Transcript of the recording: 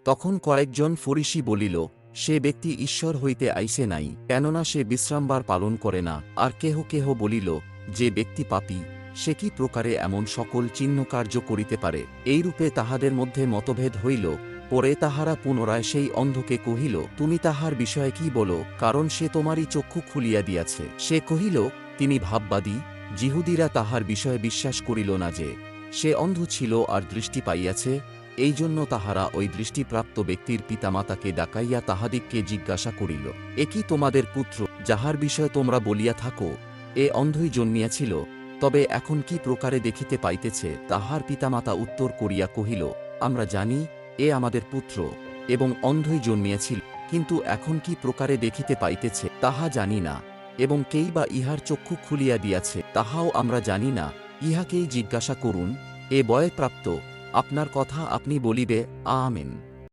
তখন কয়েকজন ফরিসি বলিল, সে ব্যক্তি ঈশ্বর হইতে আইসে নাই, কেননা সে বিশ্রামবার পালন করে না। আর কেহ কেহ বলিল, যে ব্যক্তি পাপী, সে কি প্রকারে এমন সকল চিহ্নকার্য করিতে পারে। এইরূপে তাহাদের মধ্যে মতভেদ হইল। পরে তাহারা পুনরায় সেই অন্ধকে কহিল, তুমি তাহার বিষয়ে কি বলো, কারণ সে তোমারই চক্ষু খুলিয়া দিয়াছে। সে কহিল, তিনি ভাববাদী। যিহুদীরা তাহার বিষয়ে বিশ্বাস করিল না যে সে অন্ধ ছিল আর দৃষ্টি পাইয়াছে। এই জন্য তাহারা ওই দৃষ্টিপ্রাপ্ত ব্যক্তির পিতামাতাকে ডাকাইয়া তাহাদিগকে জিজ্ঞাসা করিল, এ কি তোমাদের পুত্র, যাহার বিষয়ে তোমরা বলিয়া থাকো, এ অন্ধই জন্মিয়াছিল, তবে এখন কি প্রকারে দেখিতে পাইতেছে? তাহার পিতামাতা উত্তর করিয়া কহিল, আমরা জানি এ আমাদের পুত্র, এবং অন্ধই জন্মিয়াছিল, কিন্তু এখন কি প্রকারে দেখিতে পাইতেছে তাহা জানি না, এবং কেই বা ইহার চক্ষু খুলিয়া দিয়াছে তাহাও আমরা জানি না। ইহাকেই জিজ্ঞাসা করুন, এ বয়ে প্রাপ্ত, আপনার কথা আপনি বলিবে। আমেন।